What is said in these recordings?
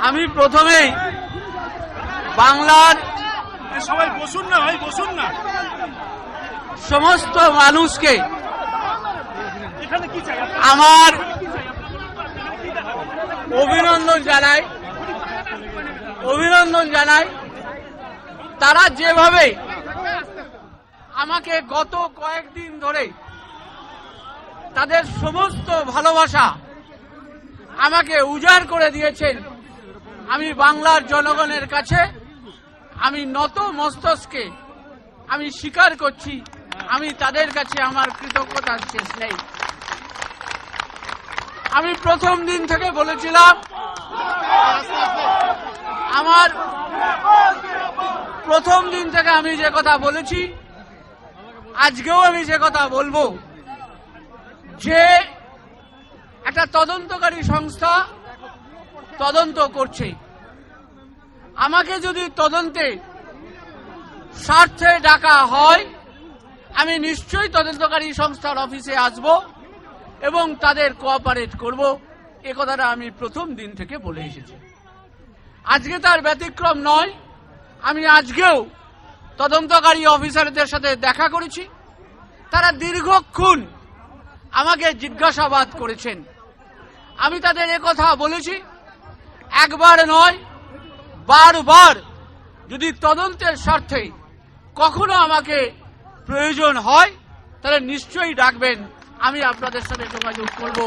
আমি প্রথমেই বাংলার সবাই বসুন না ভাই, বসুন না। সমস্ত মানুষকে এখানে কি চাই? আমার অভিনন্দন জানাই তারা যেভাবে আমাকে গত কয়েকদিন ধরে তাদের সমস্ত ভালোবাসা আমাকে উজাড় করে দিয়েছেন। আমি বাংলার জনগণের কাছে আমি নত মস্তকে আমি স্বীকার করছি, আমি তাদের কাছে আমার কৃতজ্ঞতার শেষ নেই। আমি প্রথম দিন থেকে বলেছিলাম, আমার প্রথম দিন থেকে আমি যে কথা বলেছি, আজকেও আমি যে কথা বলবো, যে একটা তদন্তকারী সংস্থা তদন্ত করছে, আমাকে যদি তদন্তে স্বার্থে ডাকা হয় আমি নিশ্চয়ই তদন্তকারী সংস্থার অফিসে আসব এবং তাদের কোঅপারেট করব। এ কথাটা আমি প্রথম দিন থেকে বলে এসেছি। আজকে তার ব্যতিক্রম নয়। আমি আজকেও তদন্তকারী অফিসারদের সাথে দেখা করেছি। তারা দীর্ঘক্ষণ আমাকে জিজ্ঞাসাবাদ করেছেন। আমি তাদের একথা বলেছি, একবার নয় বারবার, যদি তদন্তের স্বার্থে কখনো আমাকে প্রয়োজন হয় তাহলে নিশ্চয়ই ডাকবেন, আমি আপনাদের সাথে যোগাযোগ করব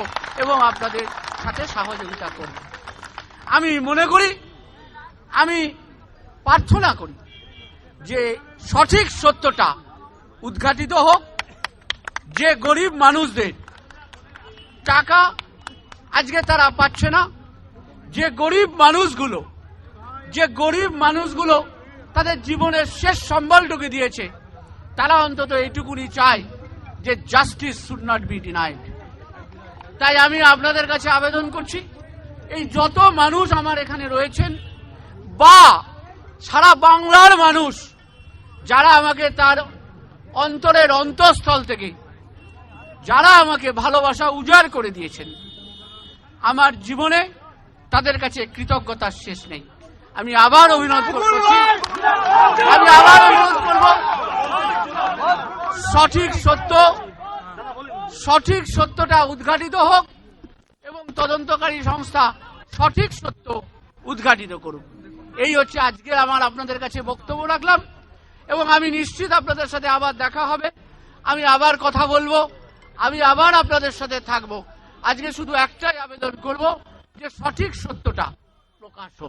এবং আপনাদের সাথে সহযোগিতা করব। আমি মনে করি, আমি প্রার্থনা করি যে সঠিক সত্যটা উদ্ঘাটিত হোক। যে গরিব মানুষদের টাকা আজকে তারা পাচ্ছে না, যে গরিব মানুষগুলো তাদের জীবনের শেষ সম্বলটুকু দিয়েছে, তারা অন্তত এইটুকুনি চায় যে justice should not be denied. তাই আমি আপনাদের কাছে আবেদন করছি, এই যত মানুষ আমার এখানে রয়েছেন বা সারা বাংলার মানুষ যারা আমাকে তার অন্তরের অন্তঃস্থল থেকে যারা আমাকে ভালোবাসা উজাড় করে দিয়েছেন, আমার জীবনে তাদের কাছে কৃতজ্ঞতার শেষ নেই। আমি আবার অনুরোধ করব, সঠিক সত্যটা উদ্ঘাটিত হোক এবং তদন্তকারী সংস্থা সঠিক সত্য উদ্ঘাটিত করুক। এই হচ্ছে আজকে আমার আপনাদের কাছে বক্তব্য রাখলাম এবং আমি নিশ্চিত আপনাদের সাথে আবার দেখা হবে, আমি আবার কথা বলবো, আমি আবার আপনাদের সাথে থাকবো। আজকে শুধু একটাই আবেদন করব যে সঠিক সত্যটা প্রকাশ হোক।